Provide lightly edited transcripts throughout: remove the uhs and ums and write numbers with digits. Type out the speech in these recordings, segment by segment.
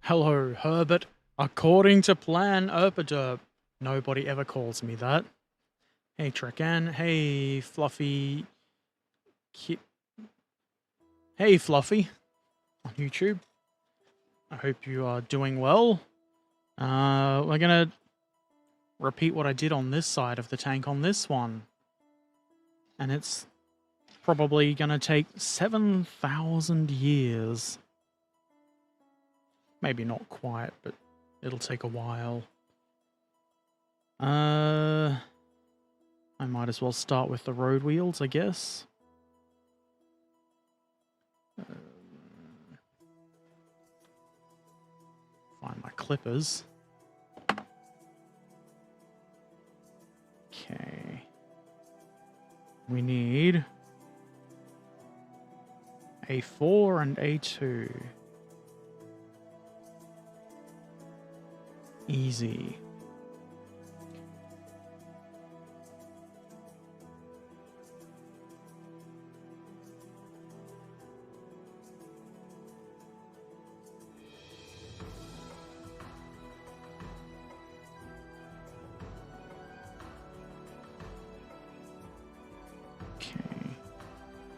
Hello, Herbert. According to plan, Erpaderp. Nobody ever calls me that. Hey, Trekan. Hey, Fluffy. Hey, Fluffy. On YouTube. I hope you are doing well. We're gonna repeat what I did on this side of the tank on this one. And it's probably gonna take 7,000 years. Maybe not quite, but it'll take a while. I might as well start with the road wheels, I guess. Find my clippers. Okay. We need A4 and A2. Easy.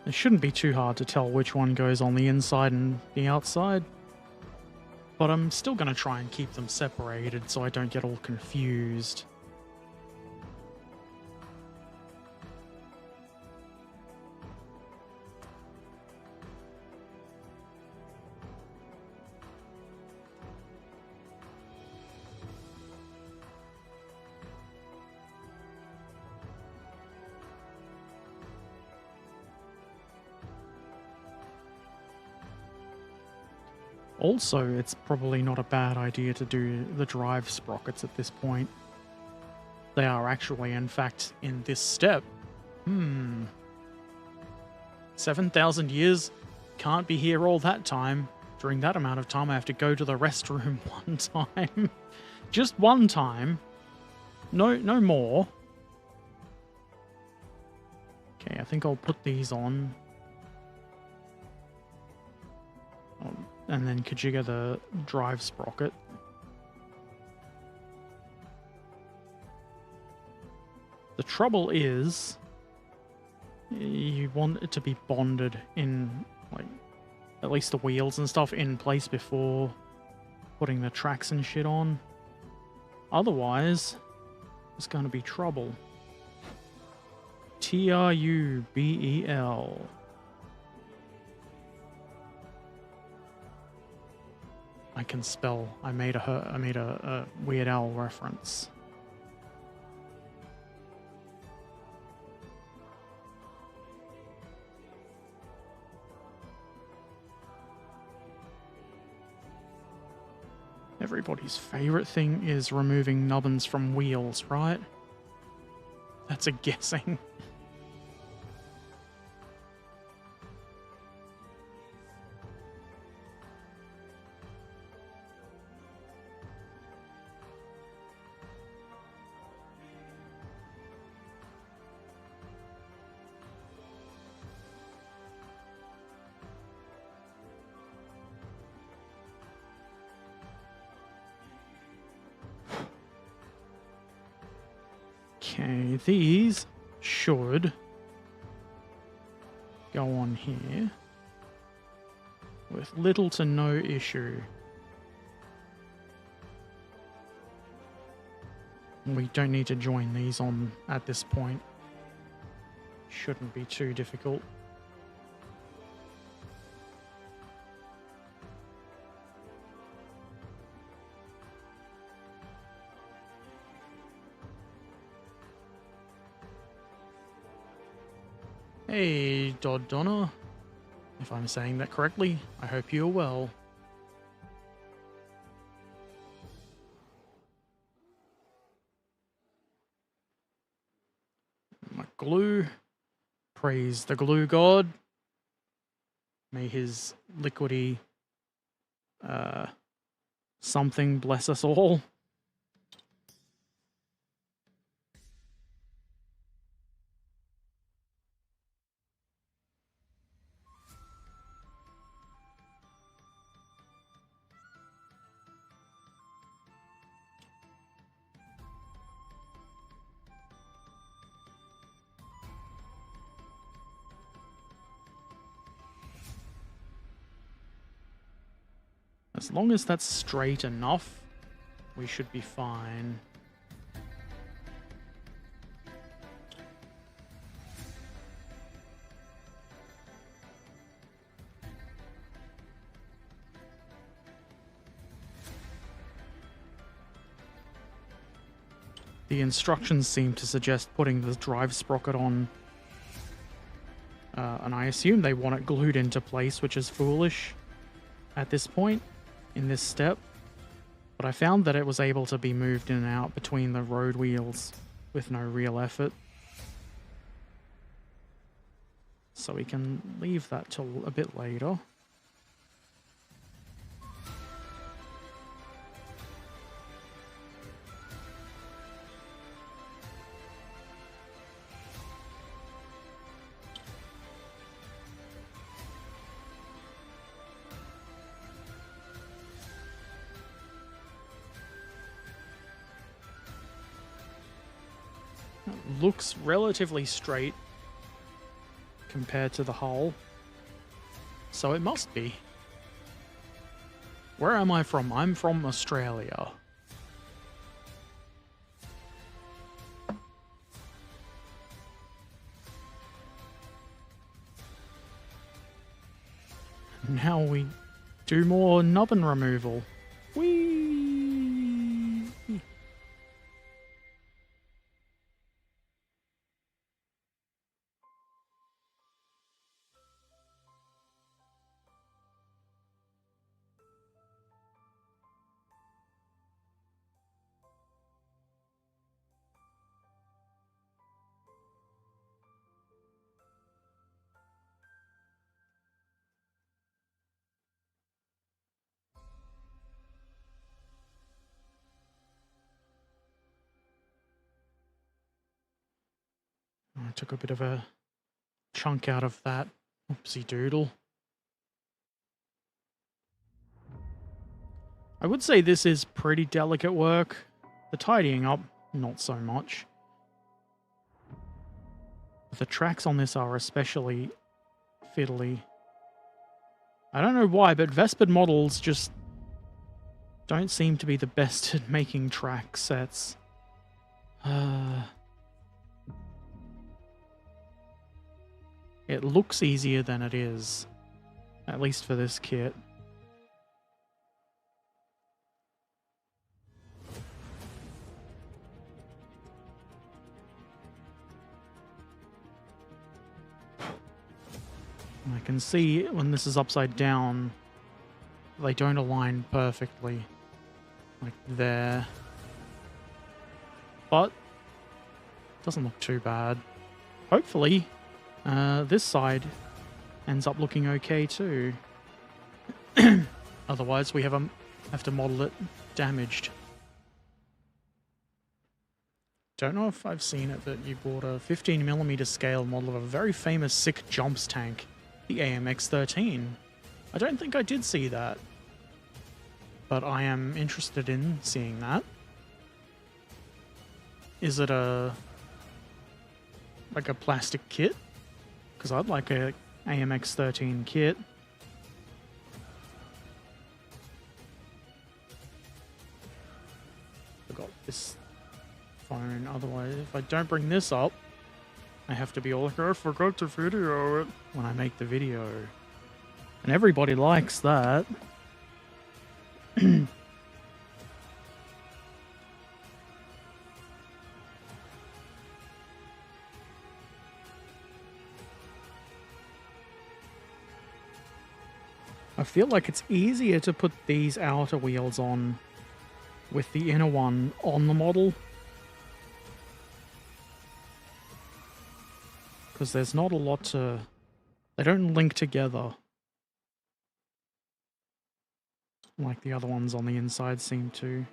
It shouldn't be too hard to tell which one goes on the inside and the outside, but I'm still going to try and keep them separated so I don't get all confused. Also, it's probably not a bad idea to do the drive sprockets at this point. They are actually, in fact, in this step. 7,000 years? Can't be here all that time. During that amount of time, I have to go to the restroom one time. Just one time. No more. Okay, I think I'll put these on. And then configure the drive sprocket. The trouble is, you want it to be bonded in, like, at least the wheels and stuff in place before putting the tracks and shit on. Otherwise, it's going to be trouble. Trubel. I can spell. I made a Weird Al reference. Everybody's favorite thing is removing nubbins from wheels, right? That's a guessing. Okay, these should go on here with little to no issue. We don't need to join these on at this point. Shouldn't be too difficult. Hey, Donna. If I'm saying that correctly, I hope you're well. My glue. Praise the glue god. May his liquidy something bless us all. As long as that's straight enough, we should be fine. The instructions seem to suggest putting the drive sprocket on, and I assume they want it glued into place, which is foolish at this point in this step. But I found that it was able to be moved in and out between the road wheels with no real effort. So we can leave that till a bit later. Looks relatively straight compared to the hull, so it must be. Where am I from? I'm from Australia. Now we do more nubbin removal. Whee! I took a bit of a chunk out of that. Oopsie doodle. I would say this is pretty delicate work. The tidying up, not so much. The tracks on this are especially fiddly. I don't know why, but Vespid models just don't seem to be the best at making track sets. It looks easier than it is, at least for this kit. I can see when this is upside down, they don't align perfectly, like there. But it doesn't look too bad. Hopefully, this side ends up looking okay too. Otherwise, we have to model it damaged. Don't know if I've seen it, but you bought a 15mm scale model of a very famous sick jumps tank, the AMX-13. I don't think I did see that, but I am interested in seeing that. Is it like a plastic kit? Because I'd like a AMX-13 kit. Forgot this phone, otherwise if I don't bring this up, I have to be all like, I forgot to video it when I make the video. And everybody likes that. I feel like it's easier to put these outer wheels on with the inner one on the model, because there's not a lot to... They don't link together like the other ones on the inside seem to.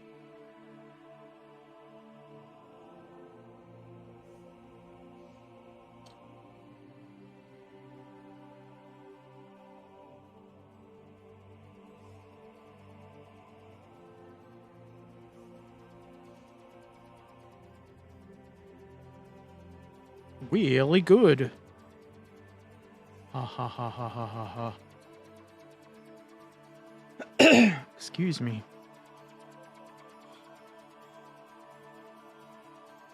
Really good. Ha ha ha ha ha ha ha. Excuse me.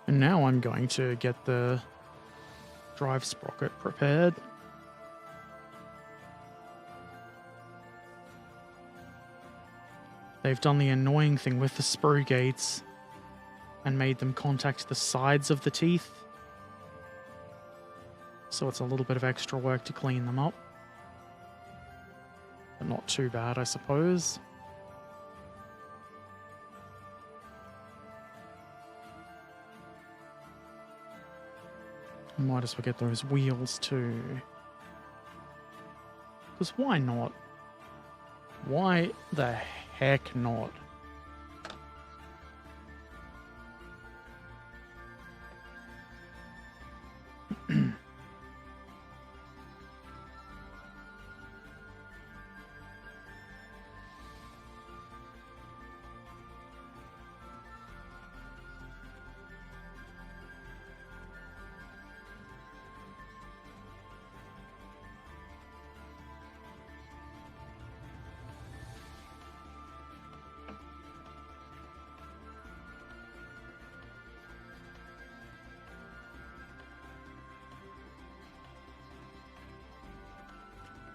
And now I'm going to get the drive sprocket prepared. They've done the annoying thing with the sprue gates and made them contact the sides of the teeth. So it's a little bit of extra work to clean them up. But not too bad, I suppose. Might as well get those wheels too. Because why not? Why the heck not?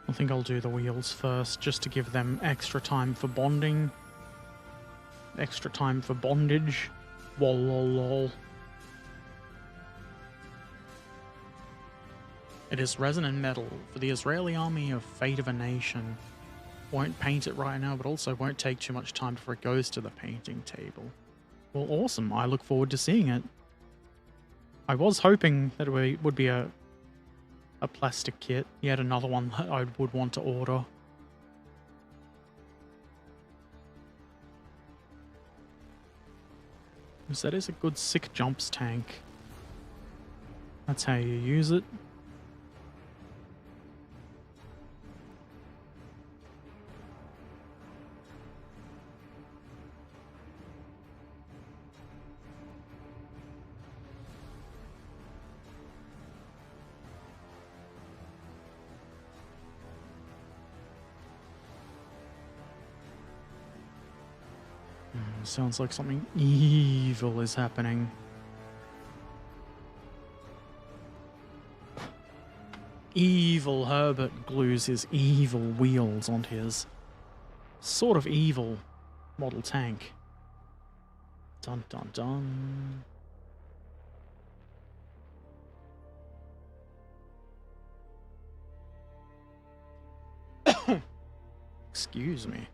I think I'll do the wheels first, just to give them extra time for bonding. Extra time for bondage. Lol. It is resonant metal for the Israeli army of Fate of a Nation. Won't paint it right now, but also won't take too much time before it goes to the painting table. Well, awesome. I look forward to seeing it. I was hoping that it would be a plastic kit. Yet another one that I would want to order. Because that is a good sick jumps tank. That's how you use it. Sounds like something evil is happening. Evil Herbert glues his evil wheels onto his sort of evil model tank. Dun dun dun. Excuse me.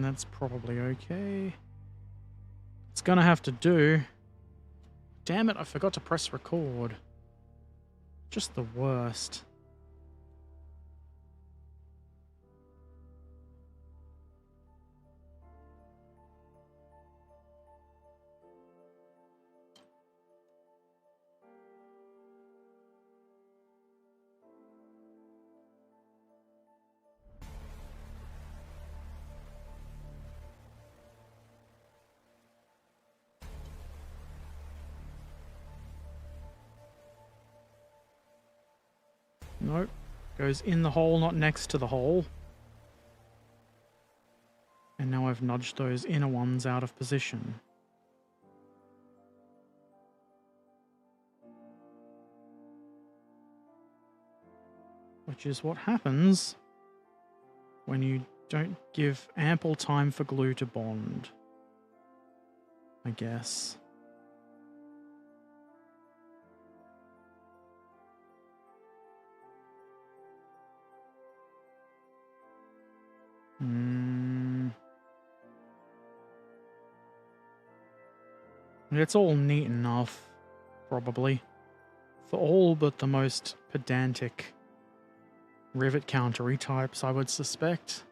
That's probably okay. It's gonna have to do. Damn it, I forgot to press record. Just the worst. Nope. Goes in the hole, not next to the hole. And now I've nudged those inner ones out of position. Which is what happens when you don't give ample time for glue to bond, I guess. It's all neat enough, probably, for all but the most pedantic rivet countery types, I would suspect.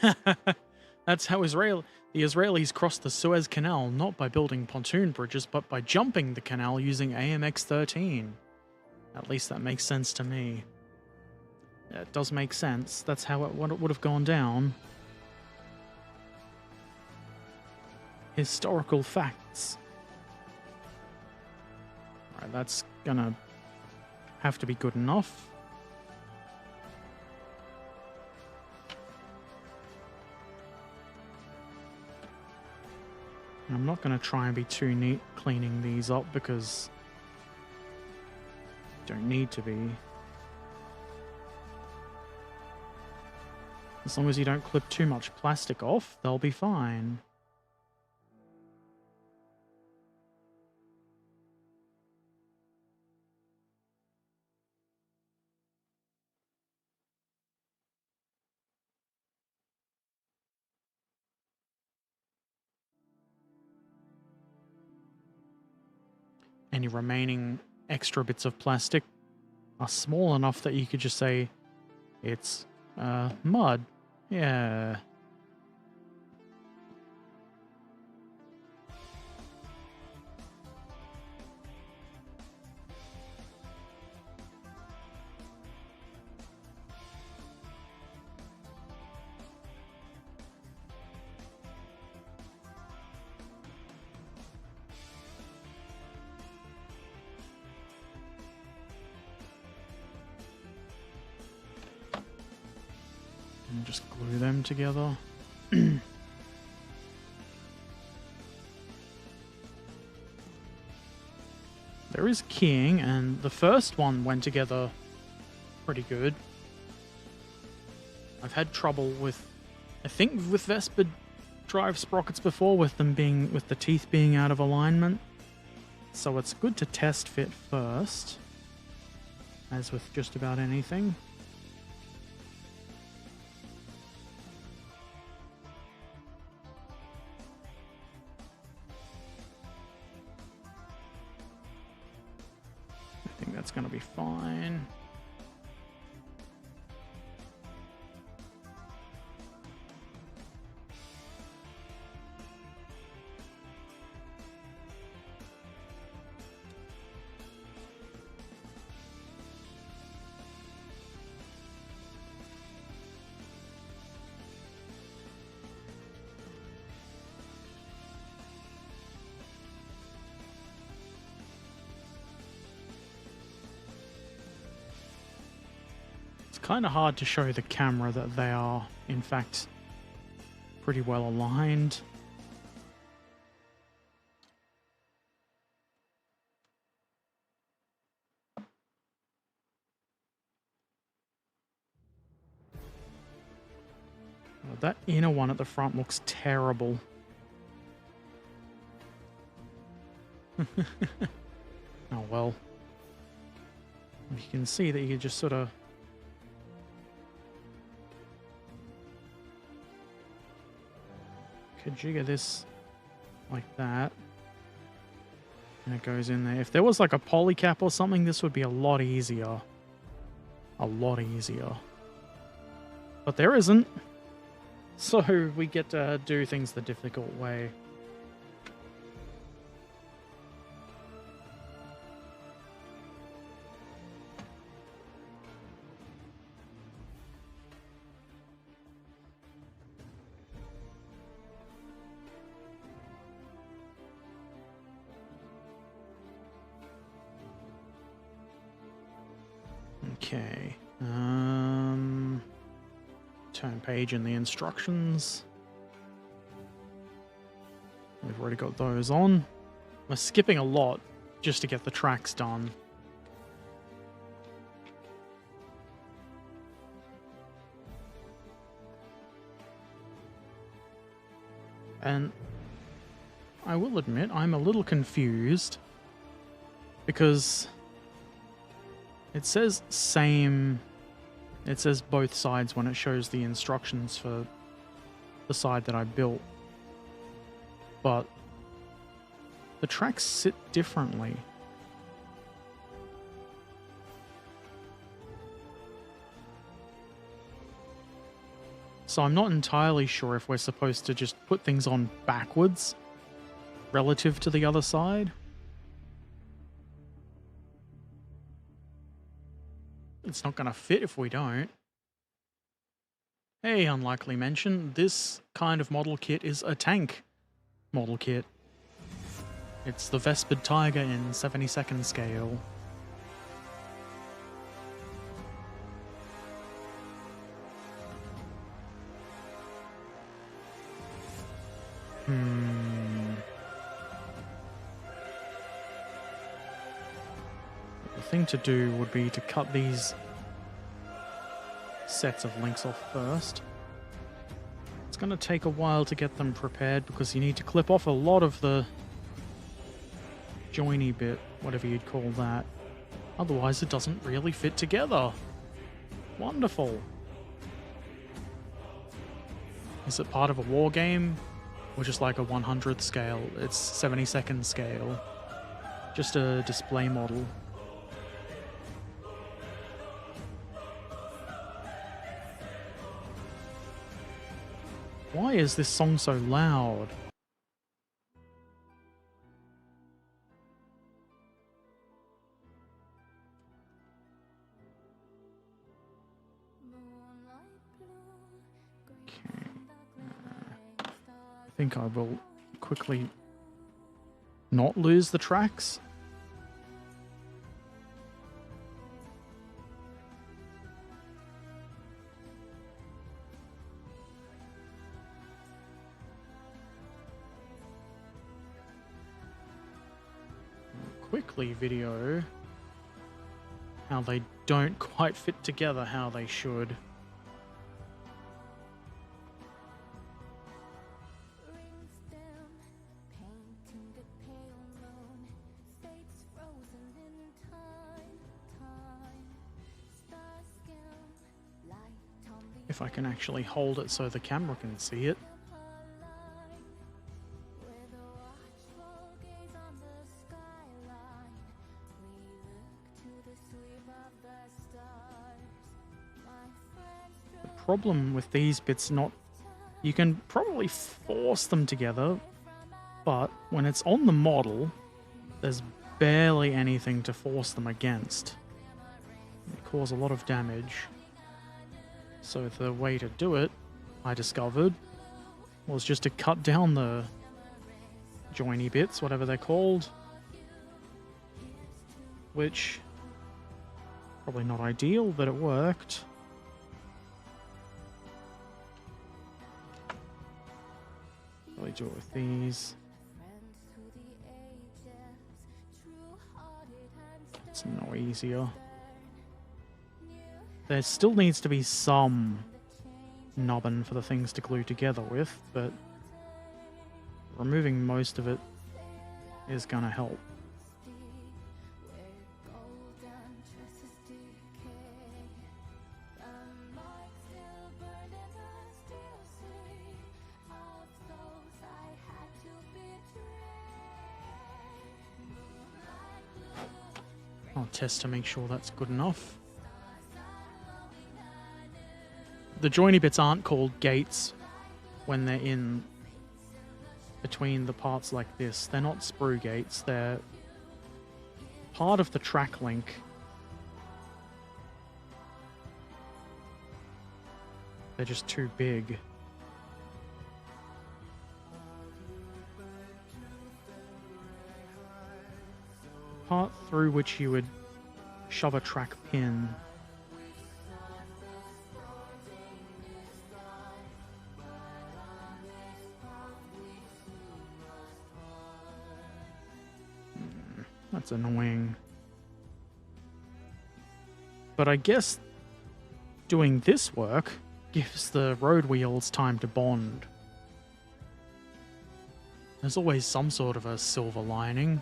That That's how the Israelis crossed the Suez Canal, not by building pontoon bridges, but by jumping the canal using AMX-13. At least that makes sense to me. Yeah, it does make sense. That's how it would have gone down. Historical facts. Right, that's gonna have to be good enough. I'm not going to try and be too neat cleaning these up because don't need to be. As long as you don't clip too much plastic off, they'll be fine. Any remaining extra bits of plastic are small enough that you could just say it's mud. Yeah. And just glue them together. There is keying, and the first one went together pretty good. I've had trouble with, I think, with Vespid drive sprockets before, with the teeth being out of alignment. So it's good to test fit first, as with just about anything. I think that's going to be fine. Kind of hard to show the camera that they are, in fact, pretty well aligned. Well, that inner one at the front looks terrible. Oh well. You can see that you just sort of could jigger this like that, and it goes in there. If there was like a poly cap or something, this would be a lot easier. A lot easier. But there isn't. So we get to do things the difficult way. Okay, turn page in the instructions. We've already got those on. We're skipping a lot just to get the tracks done. And I will admit, I'm a little confused because it says same, it says both sides when it shows the instructions for the side that I built, but the tracks sit differently. So I'm not entirely sure if we're supposed to just put things on backwards relative to the other side. It's not going to fit if we don't. Hey, unlikely mention, this kind of model kit is a tank model kit. It's the Vespid Tiger in 72nd scale. The thing to do would be to cut these sets of links off first. It's going to take a while to get them prepared because you need to clip off a lot of the joiny bit, whatever you'd call that. Otherwise it doesn't really fit together. Wonderful. Is it part of a war game? Or just like a 100th scale? It's 72nd scale. Just a display model. Why is this song so loud? Okay. I think I will quickly not lose the tracks. Quickly video how they don't quite fit together how they should. If I can actually hold it so the camera can see it. The problem with these bits, you can probably force them together, but when it's on the model, there's barely anything to force them against. They cause a lot of damage. So the way to do it, I discovered, was just to cut down the joiny bits, whatever they're called, which probably not ideal, but it worked. Probably do it with these. It's no easier. There still needs to be some nubbin for the things to glue together with, but removing most of it is gonna help. I'll test to make sure that's good enough. The joiny bits aren't called gates when they're in between the parts like this. They're not sprue gates, they're part of the track link. They're just too big. Part through which you would shove a track pin. That's annoying. But I guess doing this work gives the road wheels time to bond. There's always some sort of a silver lining.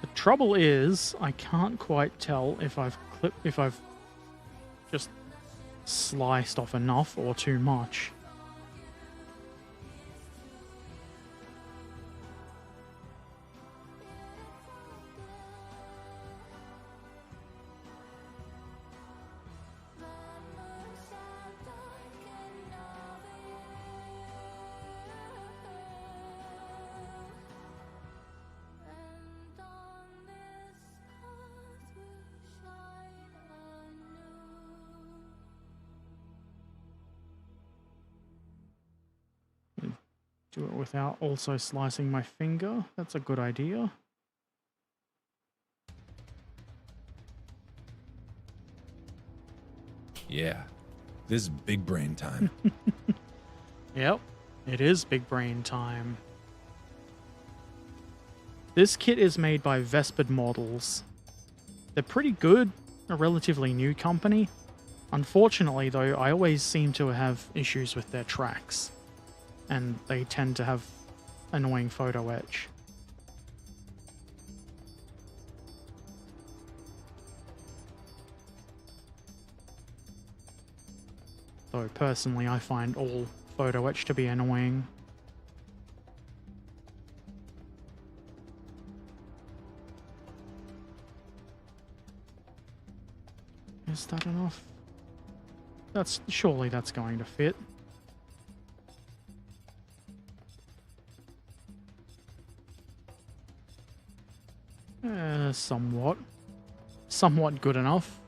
The trouble is, I can't quite tell if I've just sliced off enough or too much. Do it without also slicing my finger. That's a good idea. Yeah, this is big brain time. Yep, it is big brain time. This kit is made by Vespid Models. They're pretty good, a relatively new company. Unfortunately, though, I always seem to have issues with their tracks, and they tend to have annoying photo etch. Though personally, I find all photo etch to be annoying. Is that enough? Surely that's going to fit. Somewhat. Somewhat good enough.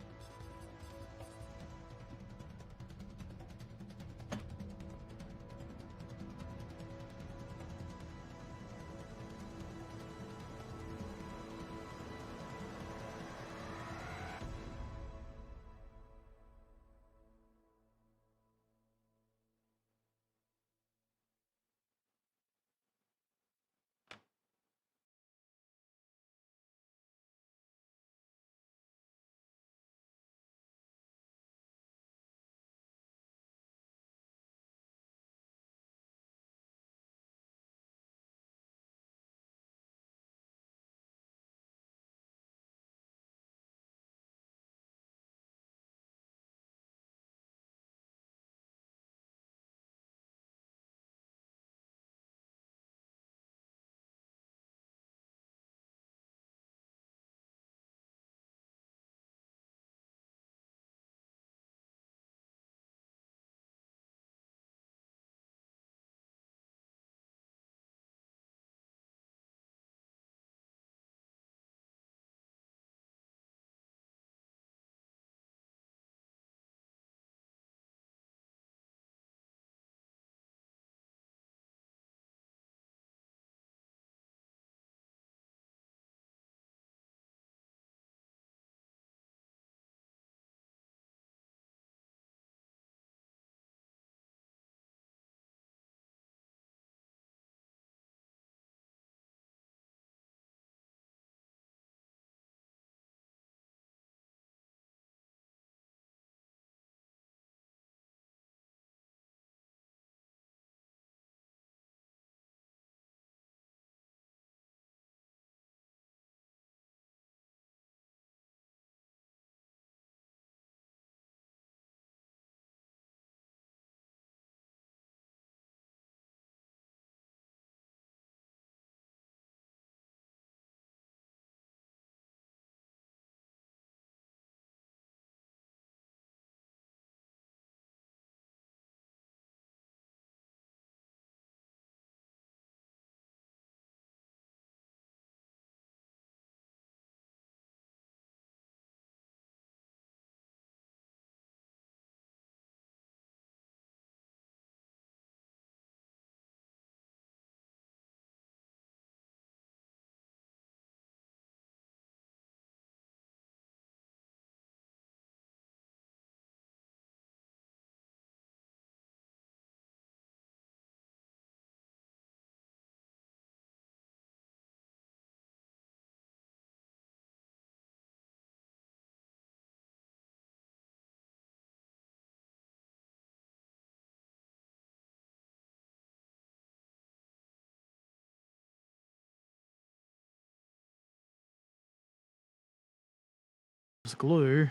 There's glue.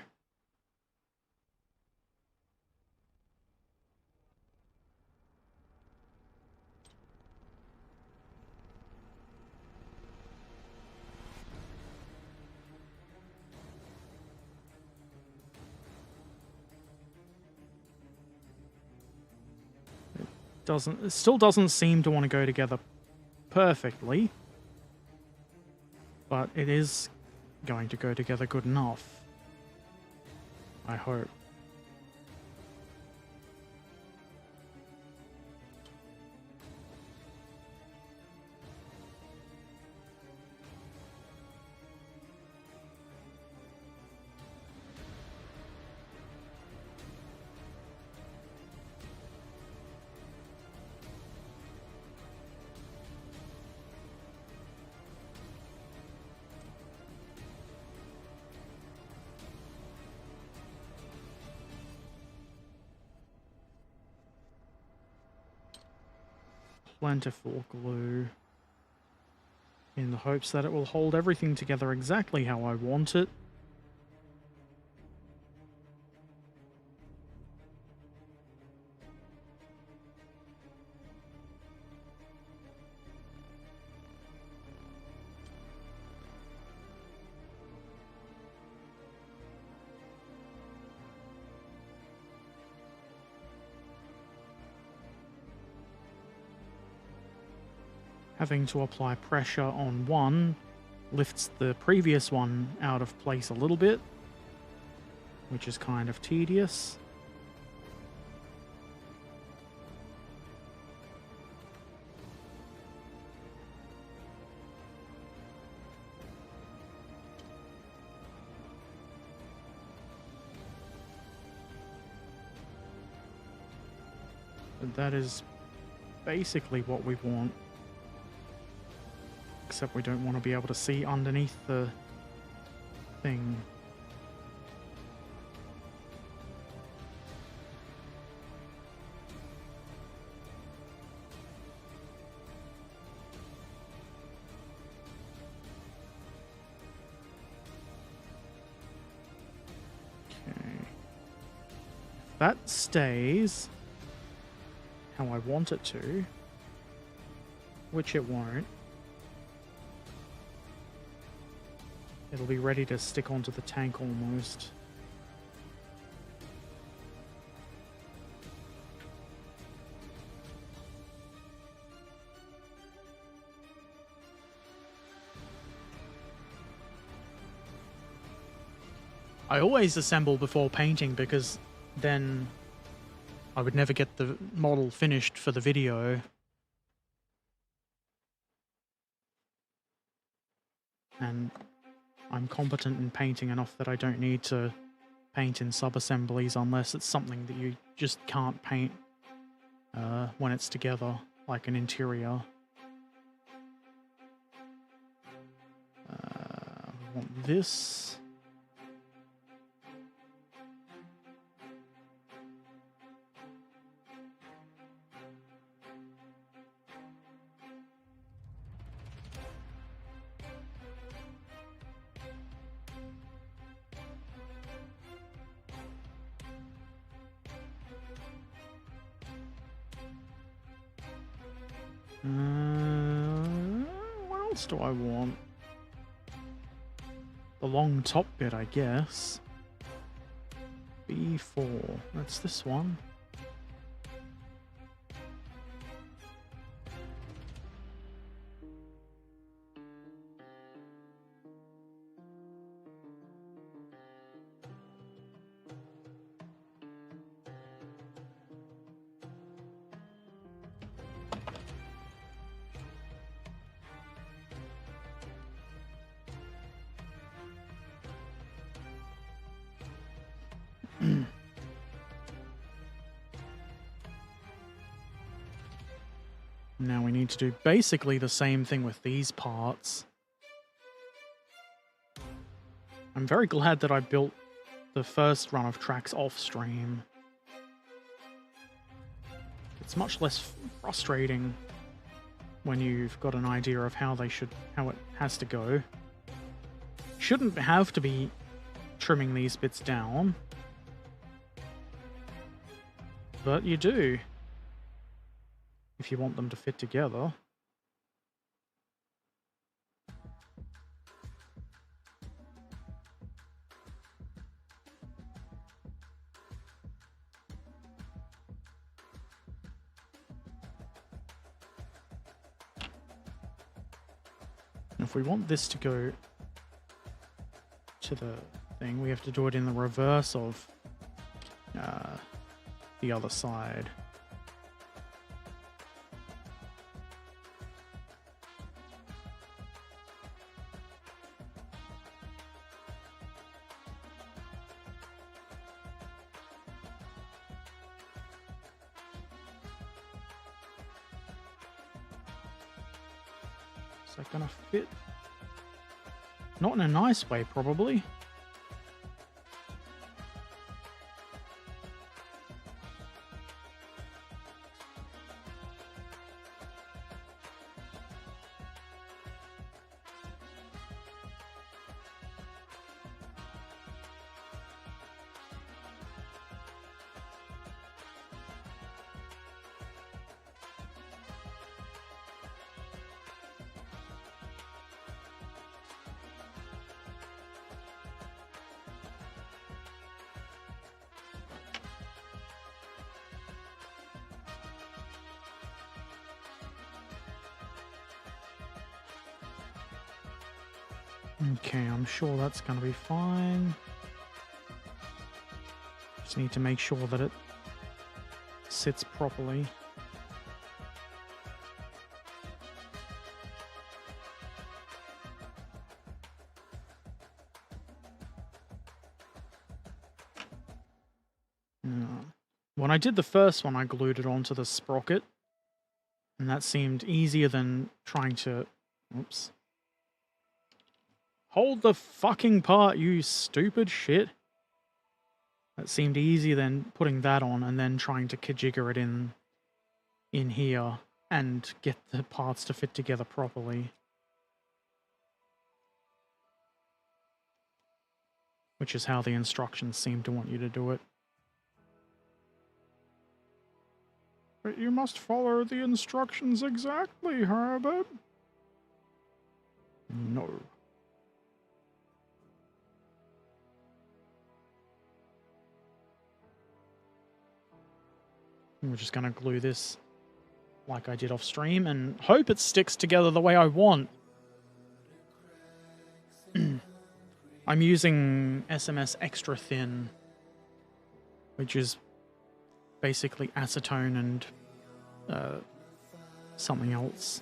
It still doesn't seem to want to go together perfectly, but it is going to go together good enough, I hope. Plentiful glue in the hopes that it will hold everything together exactly how I want it. Having to apply pressure on one lifts the previous one out of place a little bit, which is kind of tedious. But that is basically what we want. Except we don't want to be able to see underneath the thing. Okay. If that stays how I want it to, which it won't, it'll be ready to stick onto the tank almost. I always assemble before painting because then I would never get the model finished for the video. And I'm competent in painting enough that I don't need to paint in sub-assemblies unless it's something that you just can't paint when it's together, like an interior. We want this. What else do I want? The long top bit, I guess. B4. That's this one. Now we need to do basically the same thing with these parts. I'm very glad that I built the first run of tracks off stream. It's much less frustrating when you've got an idea of how it has to go. Shouldn't have to be trimming these bits down. But you do, if you want them to fit together. If we want this to go to the thing, we have to do it in the reverse of the other side. Is that gonna fit? Not in a nice way, probably. Okay, I'm sure that's going to be fine. Just need to make sure that it sits properly. When I did the first one, I glued it onto the sprocket, and that seemed easier than trying to... Oops. Hold the fucking part, you stupid shit. That seemed easier than putting that on and then trying to kajigger it in here and get the parts to fit together properly. Which is how the instructions seem to want you to do it. But you must follow the instructions exactly, Herbert. No. We're just going to glue this like I did off stream and hope it sticks together the way I want. I'm using SMS Extra Thin, which is basically acetone and something else.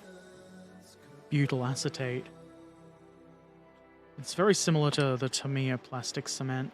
Butyl acetate. It's very similar to the Tamiya plastic cement.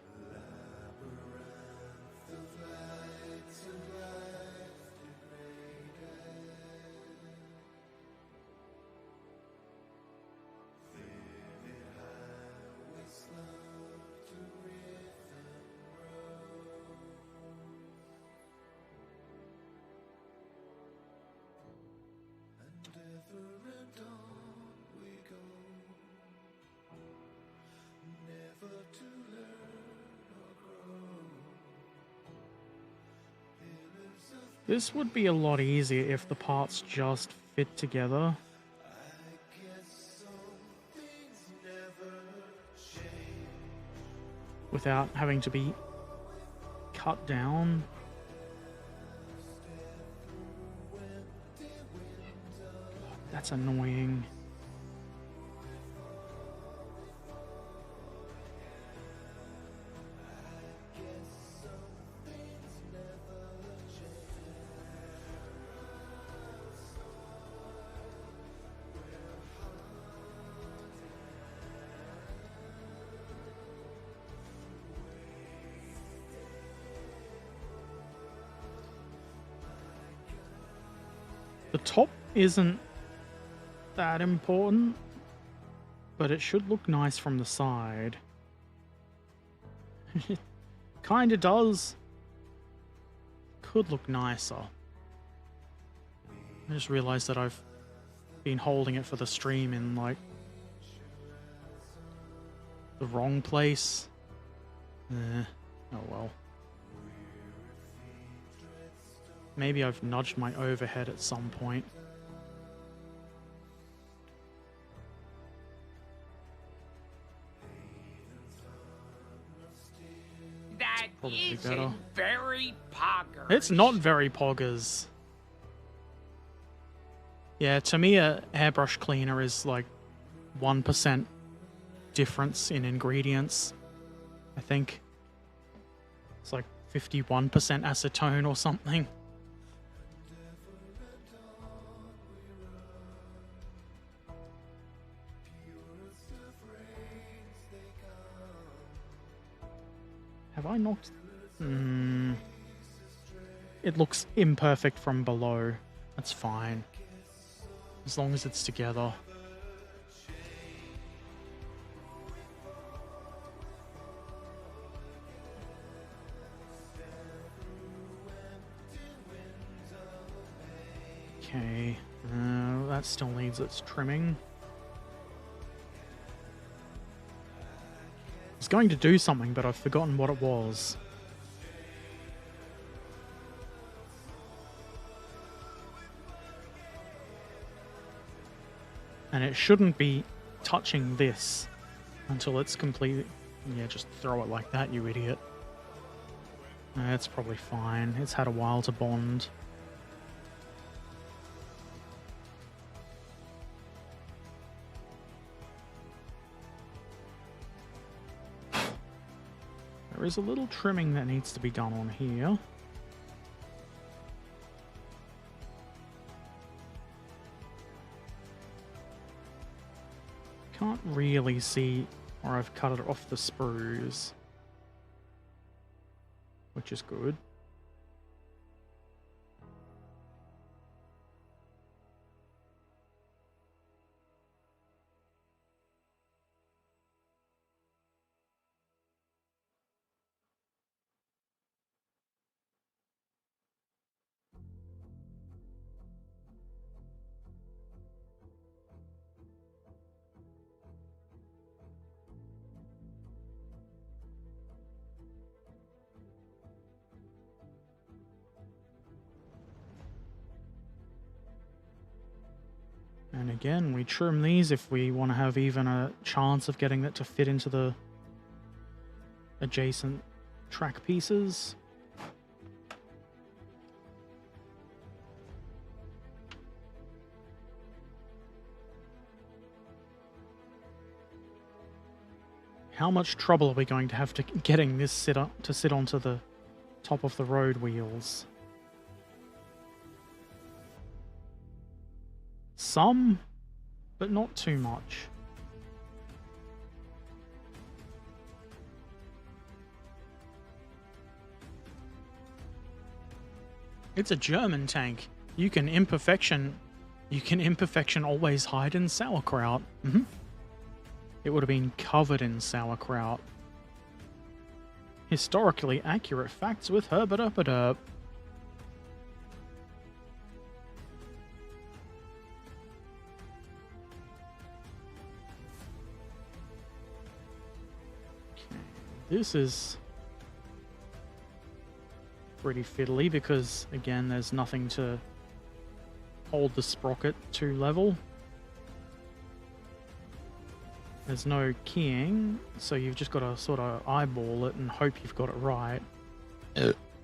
This would be a lot easier if the parts just fit together. Without having to be cut down. That's annoying. The top isn't that important, but it should look nice from the side. It kinda does. Could look nicer. I just realized that I've been holding it for the stream in, like, the wrong place. Oh well. Maybe I've nudged my overhead at some point. That Probably isn't better. very poggers. It's not very poggers. Yeah, to me a airbrush cleaner is like 1% difference in ingredients. I think it's like 51% acetone or something. Have I knocked? It looks imperfect from below. That's fine. As long as it's together. Okay. That still needs its trimming. I was going to do something, but I've forgotten what it was. And it shouldn't be touching this until it's complete. Yeah, just throw it like that, you idiot. That's probably fine. It's had a while to bond. There is a little trimming that needs to be done on here. Can't really see where I've cut it off the sprues, which is good. And again, we trim these if we want to have even a chance of getting that to fit into the adjacent track pieces. How much trouble are we going to have to getting this sit onto the top of the road wheels? Some, but not too much. It's a German tank. You can imperfection always hide in sauerkraut. It would have been covered in sauerkraut. Historically accurate facts with Herbert Erpaderp. This is pretty fiddly because, again, there's nothing to hold the sprocket to level. There's no keying, so you've just got to sort of eyeball it and hope you've got it right.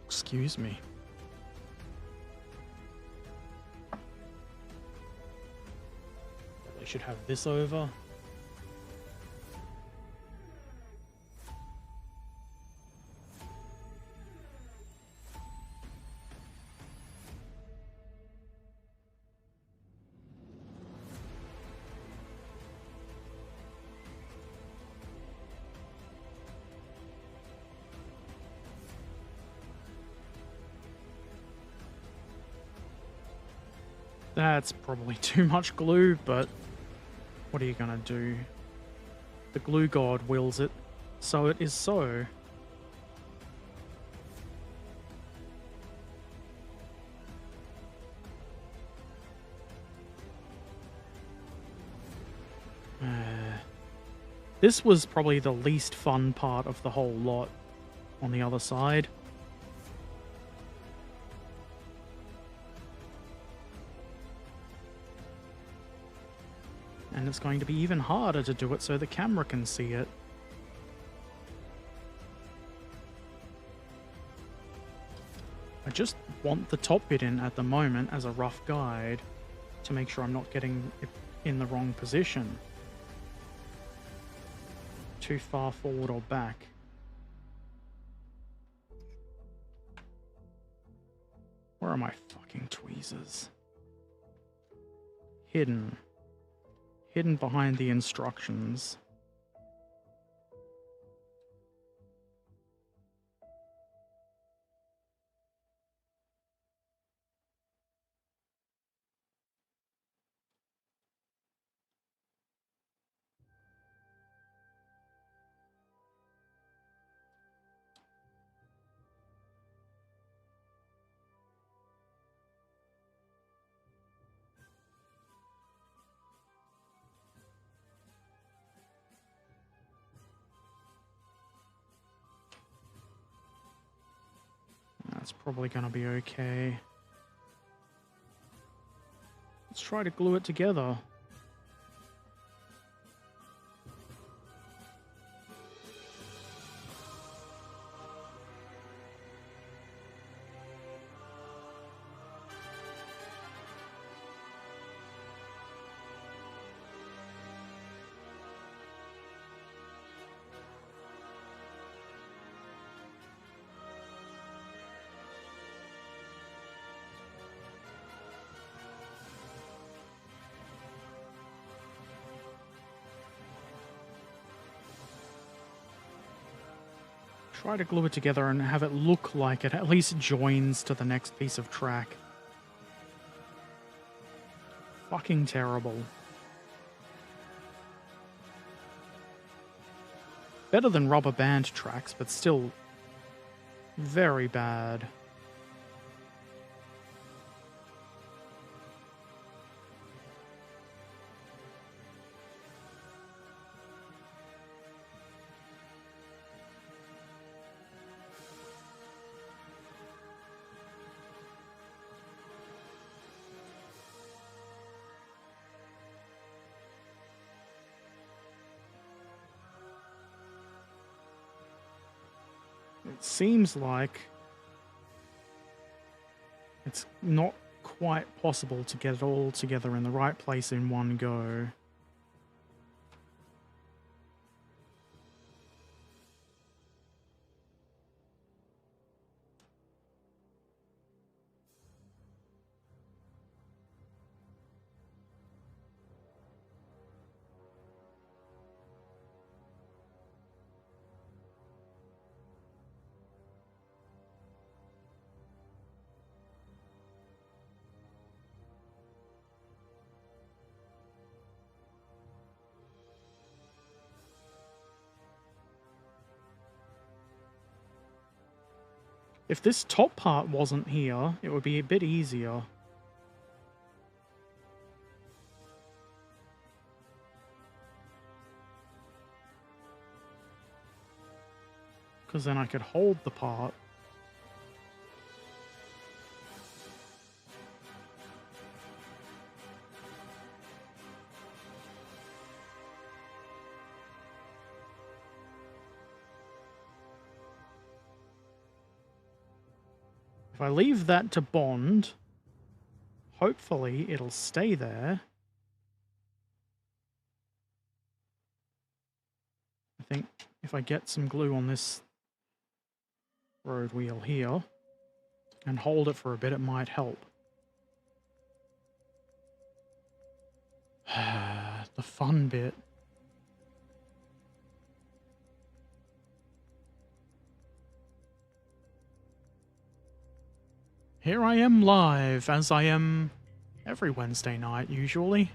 Excuse me. They should have this over. That's probably too much glue, but what are you gonna do? The glue god wills it, so it is so. This was probably the least fun part of the whole lot. on the other side. And it's going to be even harder to do it so the camera can see it. I just want the top bit in at the moment as a rough guide to make sure I'm not getting it in the wrong position. Too far forward or back. Where are my fucking tweezers? Hidden. Hidden behind the instructions. That's probably going to be okay. Let's try to glue it together. Try to glue it together and have it look like it at least joins to the next piece of track. Fucking terrible. Better than rubber band tracks, but still very bad. It seems like it's not quite possible to get it all together in the right place in one go. If this top part wasn't here, it would be a bit easier. Because then I could hold the part. If I leave that to bond, hopefully it'll stay there. I think if I get some glue on this road wheel here and hold it for a bit, it might help. The fun bit. Here I am live, as I am every Wednesday night, usually.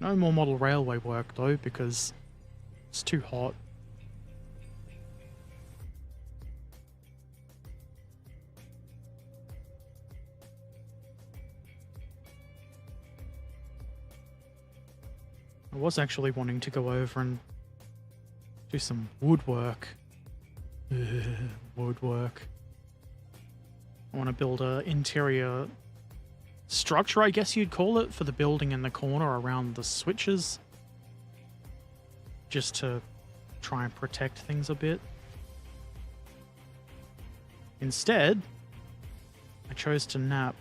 No more model railway work, though, because it's too hot. I was actually wanting to go over and Do some woodwork. Woodwork. I want to build a interior structure, I guess you'd call it, for the building in the corner around the switches. Just to try and protect things a bit. Instead, I chose to nap.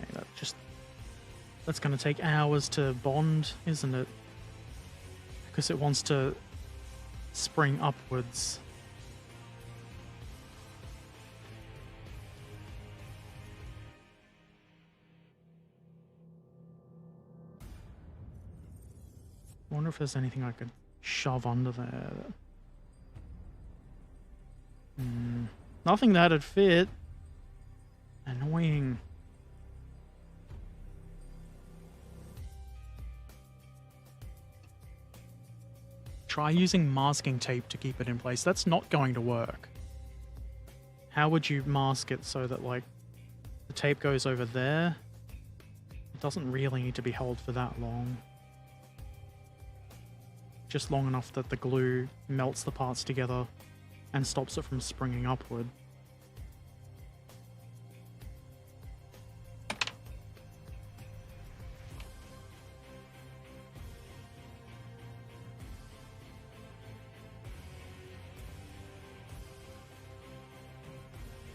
Okay, that's going to take hours to bond, isn't it? Because it wants to spring upwards. I wonder if there's anything I could shove under there. Nothing that'd fit. Annoying. Try using masking tape to keep it in place. That's not going to work. How would you mask it so that, like, the tape goes over there? It doesn't really need to be held for that long. Just long enough that the glue melts the parts together and stops it from springing upward.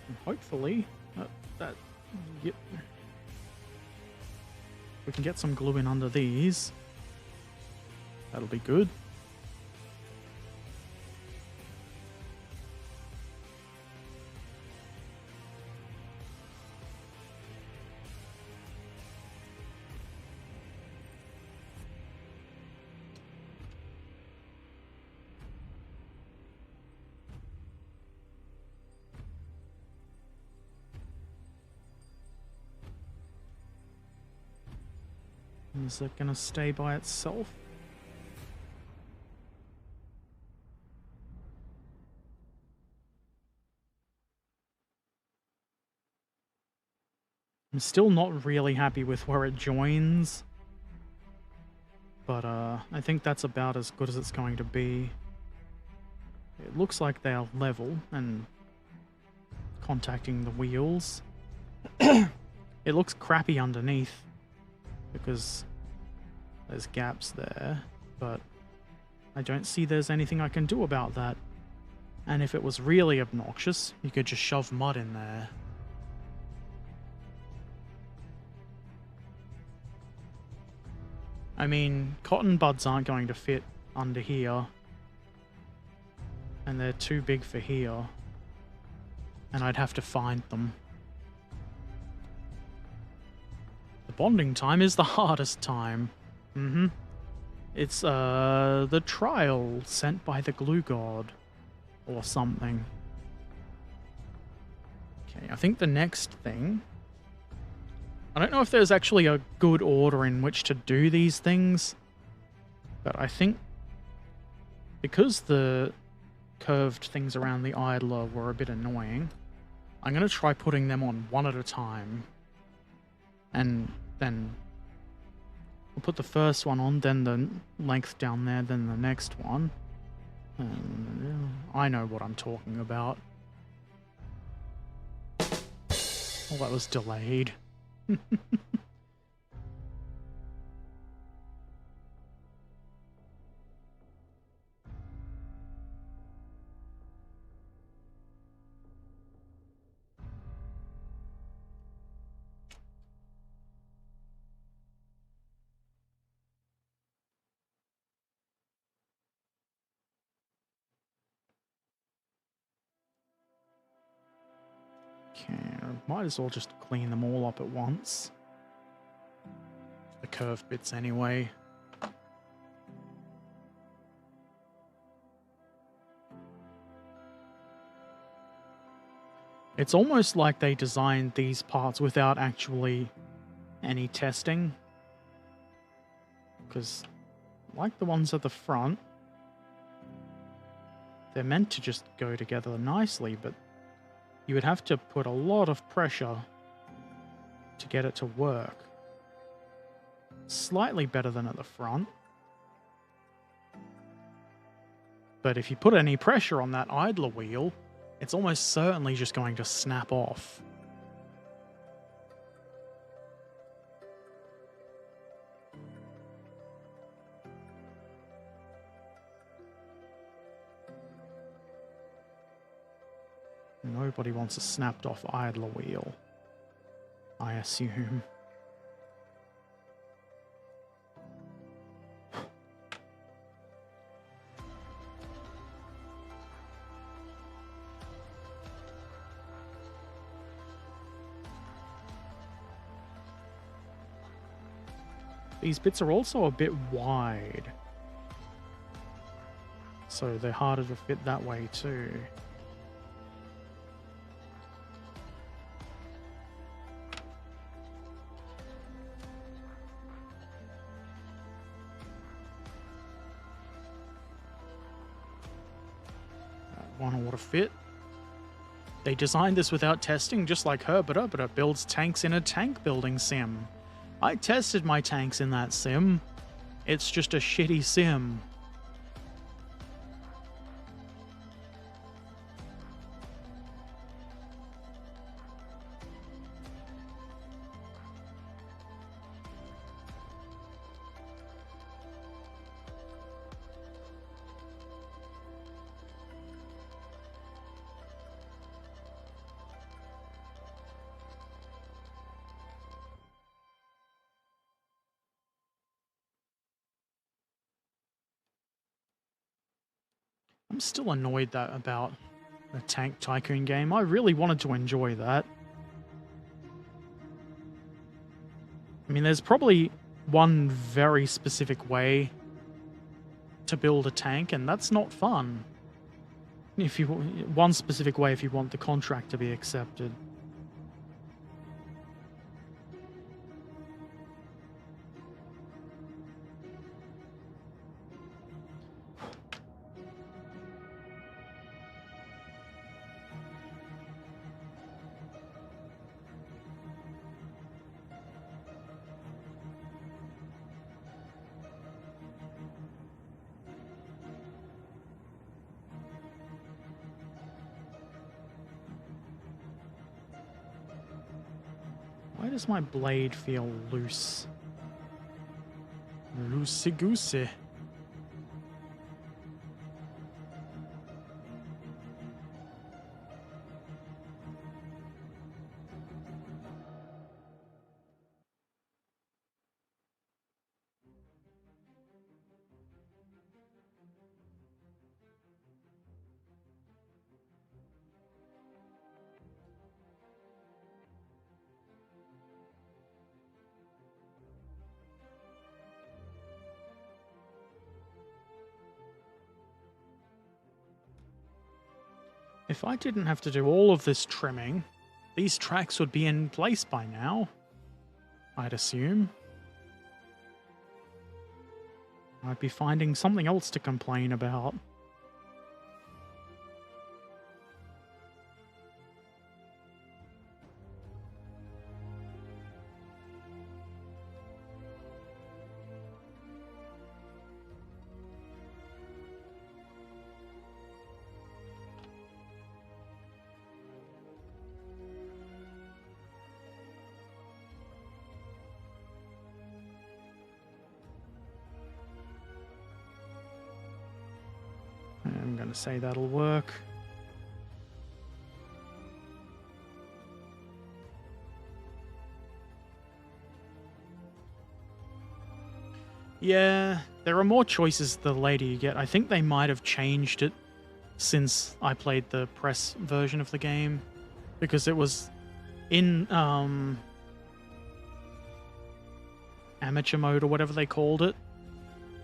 And hopefully, yep. We can get some glue in under these. That'll be good. Is it going to stay by itself? I'm still not really happy with where it joins, but I think that's about as good as it's going to be. It looks like they are level and contacting the wheels. It looks crappy underneath because there's gaps there, but I don't see there's anything I can do about that. And if it was really obnoxious, you could just shove mud in there. I mean, cotton buds aren't going to fit under here. And they're too big for here. And I'd have to find them. The bonding time is the hardest time. It's, the trial sent by the glue god. Or something. Okay, I think the next thing... I don't know if there's actually a good order in which to do these things. But I think... because the curved things around the idler were a bit annoying, I'm going to try putting them on one at a time. And then... we'll put the first one on, then the length down there, then the next one. I know what I'm talking about. Oh, that was delayed. Okay, might as well just clean them all up at once. The curved bits anyway. It's almost like they designed these parts without actually any testing. Because, like the ones at the front, they're meant to just go together nicely, but you would have to put a lot of pressure to get it to work. Slightly better than at the front. But if you put any pressure on that idler wheel, it's almost certainly just going to snap off. Nobody wants a snapped off idler wheel, I assume. These bits are also a bit wide, so they're harder to fit that way too. That one ought to fit. They designed this without testing, just like Herbert Erpaderp builds tanks in a tank building sim. I tested my tanks in that sim. It's just a shitty sim. I'm still annoyed about the Tank Tycoon game. I really wanted to enjoy that. I mean, there's probably one very specific way to build a tank, and that's not fun. One specific way if you want the contract to be accepted. Why does my blade feel loose? Loosey-goosey. If I didn't have to do all of this trimming, these tracks would be in place by now, I'd assume. I'd be finding something else to complain about. I'm going to say that'll work. Yeah, there are more choices the later you get. I think they might have changed it since I played the press version of the game, because it was in amateur mode or whatever they called it.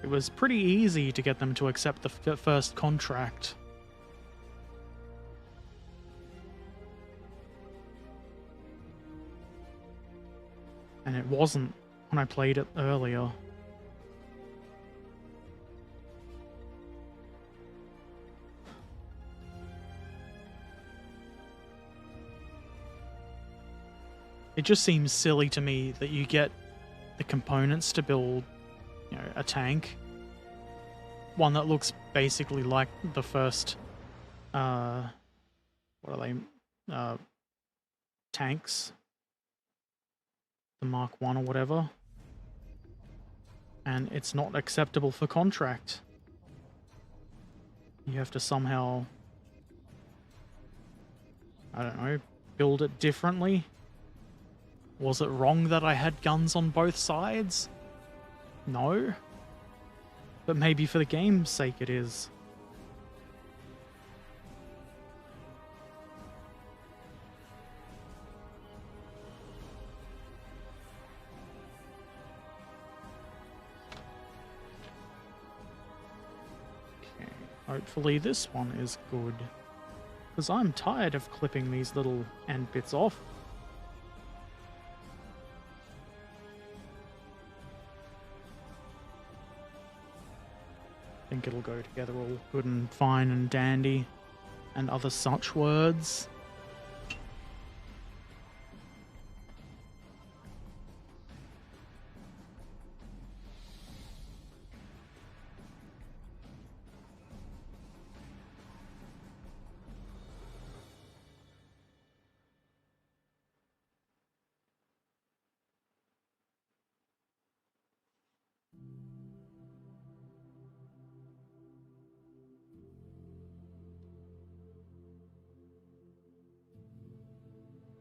It was pretty easy to get them to accept the first contract. And it wasn't when I played it earlier. It just seems silly to me that you get the components to build, you know, a tank. One that looks basically like the first, what are they, tanks, the Mark 1 or whatever, and it's not acceptable for contract. You have to somehow, I don't know, build it differently. Was it wrong that I had guns on both sides? No. But maybe for the game's sake it is. Okay, hopefully this one is good. Because I'm tired of clipping these little end bits off. I think it'll go together all good and fine and dandy, and other such words.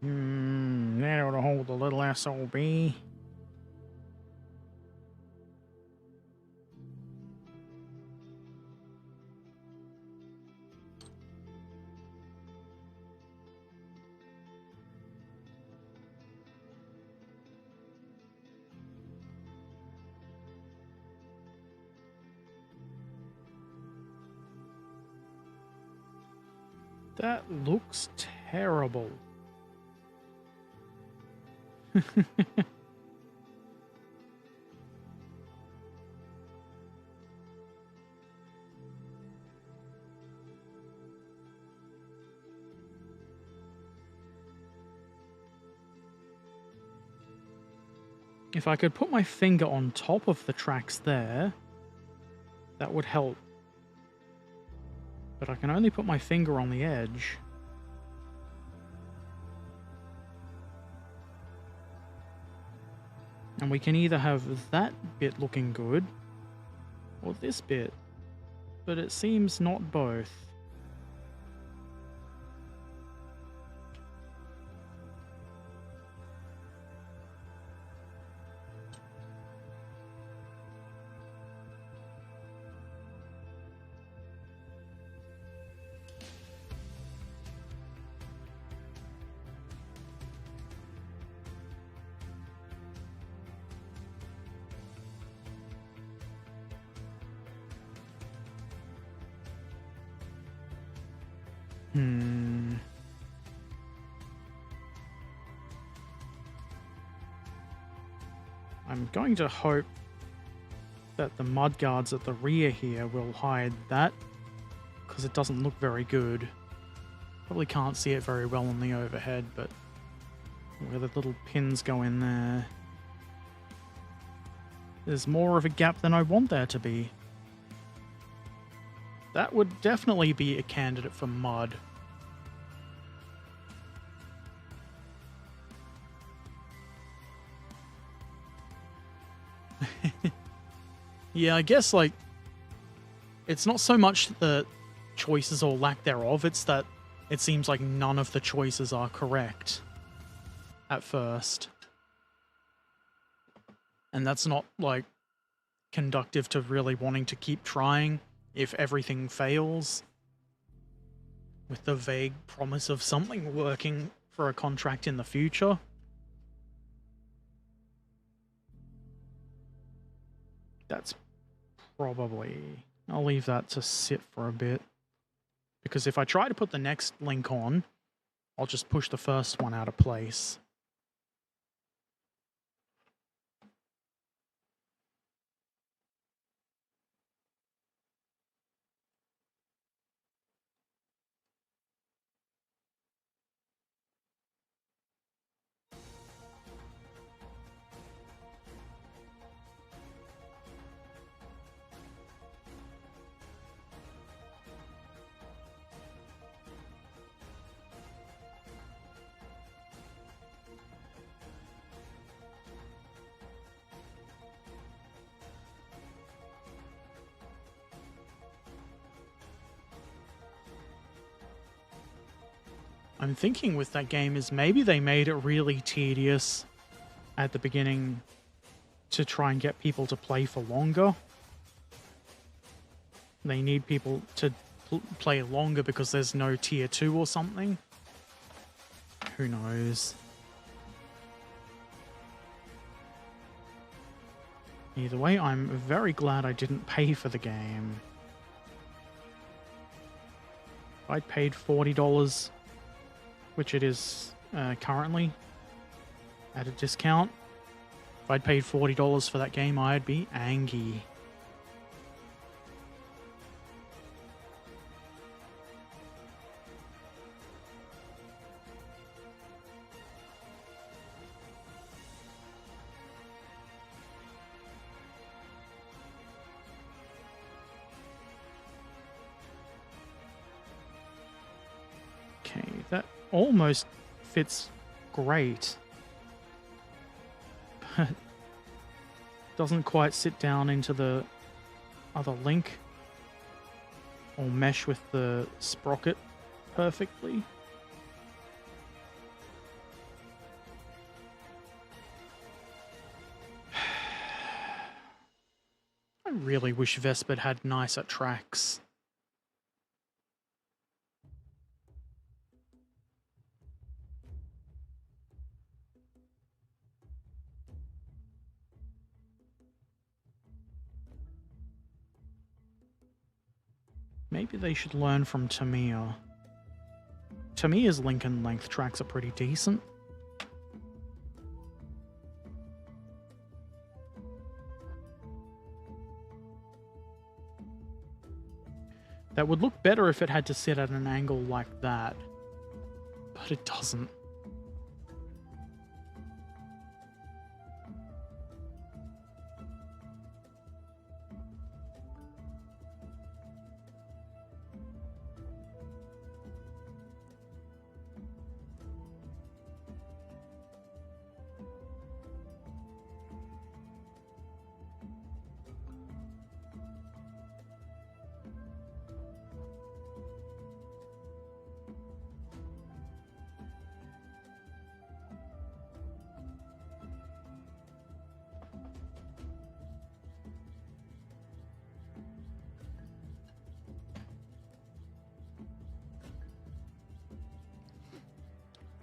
That ought to hold the little SOB. That looks terrible. If I could put my finger on top of the tracks there, that would help. But I can only put my finger on the edge. And we can either have that bit looking good, or this bit. But it seems not both. I'm going to hope that the mudguards at the rear here will hide that, because it doesn't look very good. Probably can't see it very well on the overhead, but where the little pins go in there, there's more of a gap than I want there to be. That would definitely be a candidate for mud. Yeah, I guess, like, it's not so much the choices or lack thereof, it's that it seems like none of the choices are correct at first. And that's not, like, conductive to really wanting to keep trying if everything fails, with the vague promise of something working for a contract in the future. That's probably... I'll leave that to sit for a bit. Because if I try to put the next link on, I'll just push the first one out of place. I'm thinking with that game is maybe they made it really tedious at the beginning to try and get people to play for longer. They need people to play longer because there's no tier 2 or something. Who knows? Either way, I'm very glad I didn't pay for the game. If I'd paid $40, which it is currently at a discount, if I'd paid $40 for that game, I'd be angry. Okay, that almost fits great. But doesn't quite sit down into the other link or mesh with the sprocket perfectly. I really wish Vespid had nicer tracks. Maybe they should learn from Tamiya. Tamiya's link and length tracks are pretty decent. That would look better if it had to sit at an angle like that, but it doesn't.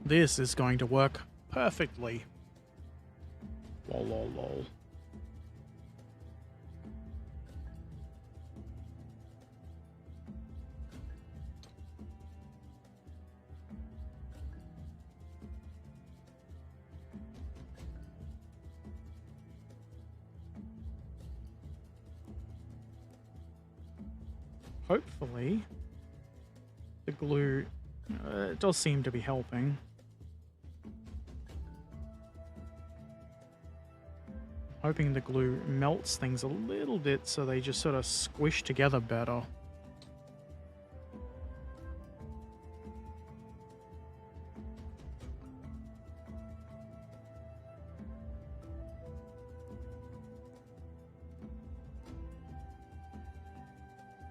This is going to work perfectly. Lol, lol, lol. Hopefully, the glue it does seem to be helping. Hoping the glue melts things a little bit so they just sort of squish together better.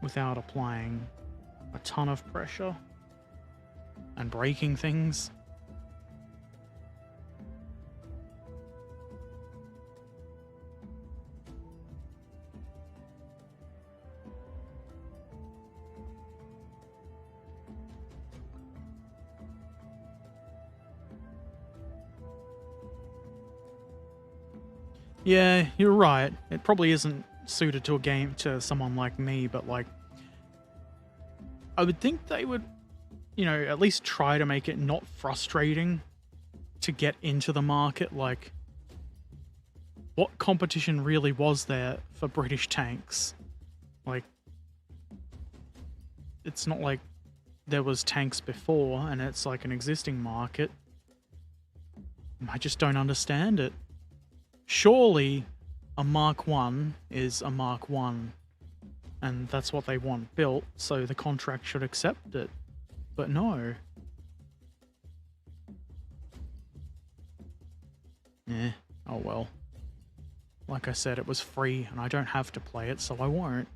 Without applying a ton of pressure and breaking things. Yeah, you're right. It probably isn't suited to a game to someone like me, but like I would think they would, you know, at least try to make it not frustrating to get into the market. Like, what competition really was there for British tanks? Like, it's not like there was tanks before and it's like an existing market. I just don't understand it. Surely a Mark 1 is a Mark 1 and that's what they want built, so the contract should accept it. But no. Eh, oh well. Like I said, it was free and I don't have to play it, so I won't.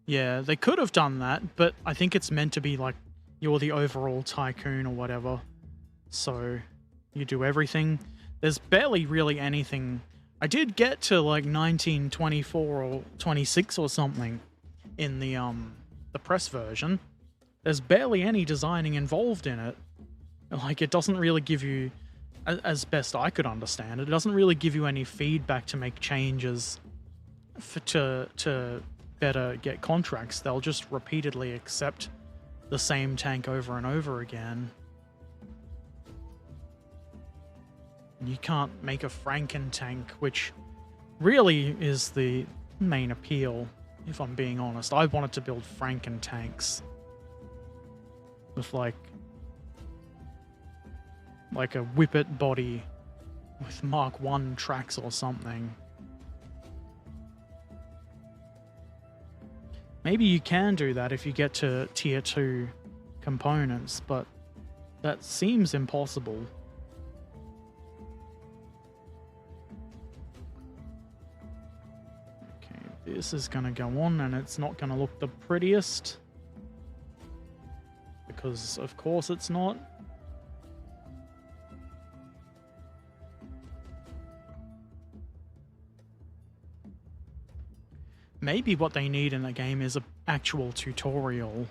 Yeah, they could have done that, but I think it's meant to be like you're the overall tycoon or whatever. So you do everything. There's barely really anything. I did get to like 1924 or 26 or something in the press version. There's barely any designing involved in it. Like, it doesn't really give you, as best I could understand it doesn't really give you any feedback to make changes to better get contracts. They'll just repeatedly accept the same tank over and over again. You can't make a Franken tank, which really is the main appeal, if I'm being honest. I wanted to build Franken tanks with like a Whippet body with Mark 1 tracks or something. Maybe you can do that if you get to tier 2 components, but that seems impossible. Okay, this is going to go on, and it's not going to look the prettiest. Because, of course, it's not. Maybe what they need in the game is an actual tutorial,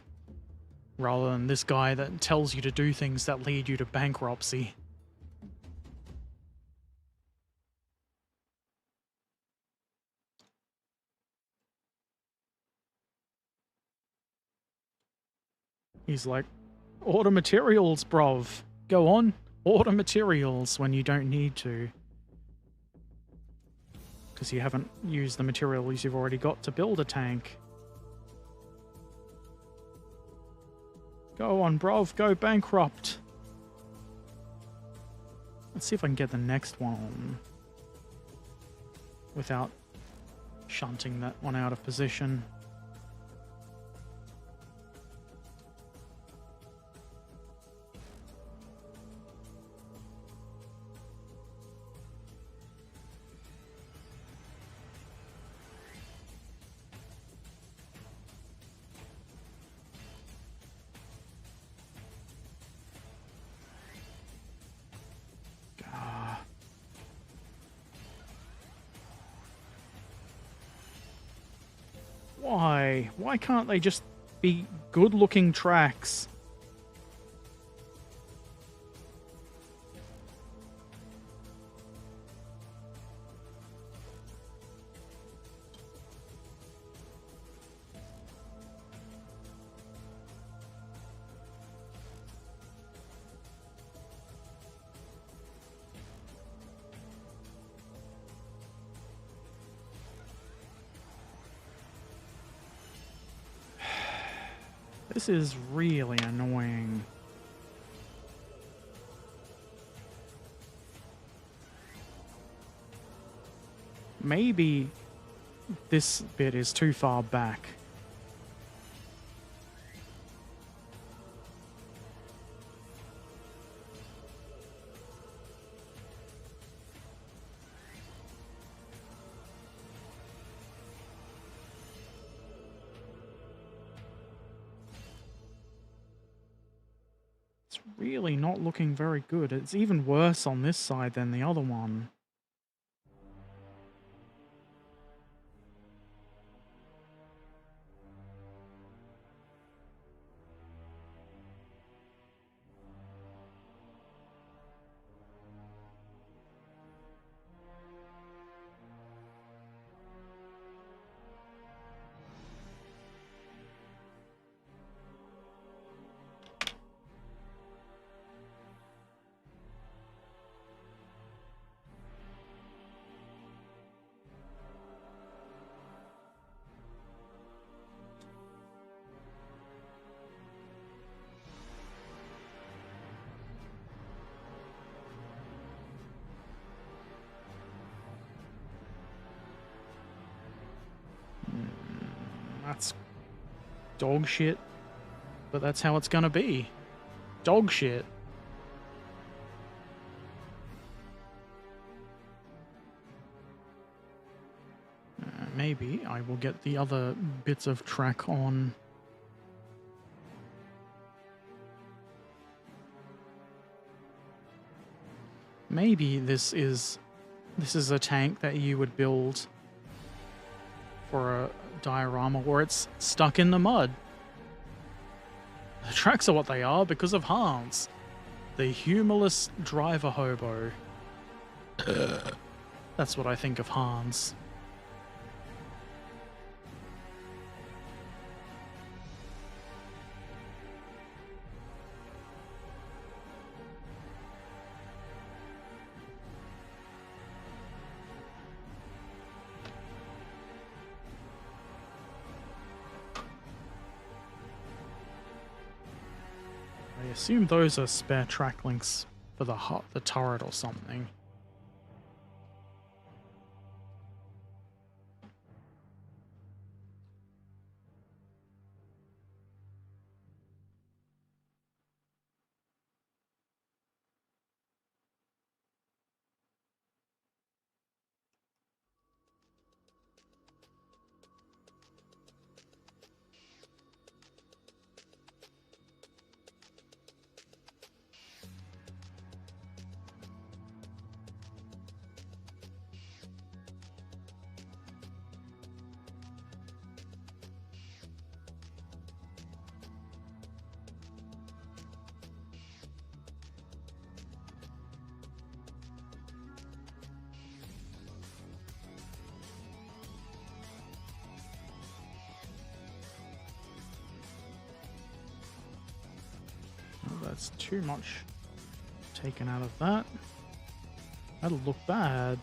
rather than this guy that tells you to do things that lead you to bankruptcy. He's like, order materials, bruv. Go on, order materials when you don't need to. Because you haven't used the materials you've already got to build a tank. Go on, bruv, go bankrupt. Let's see if I can get the next one without shunting that one out of position. Why? Why can't they just be good-looking tracks? This is really annoying. Maybe this bit is too far back. Really not looking very good. It's even worse on this side than the other one. That's dog shit, but that's how it's gonna be. Dog shit. maybe I will get the other bits of track on. Maybe this is a tank that you would build for a diorama where it's stuck in the mud. The tracks are what they are because of Hans, the humorless driver hobo. That's what I think of Hans. I assume those are spare track links for the turret or something. That's too much taken out of that. That'll look bad.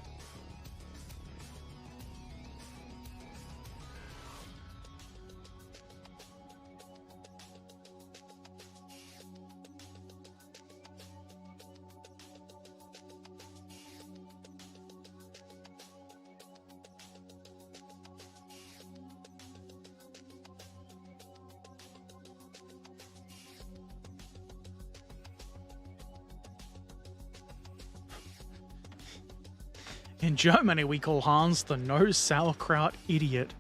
In Germany, we call Hans the no sauerkraut idiot.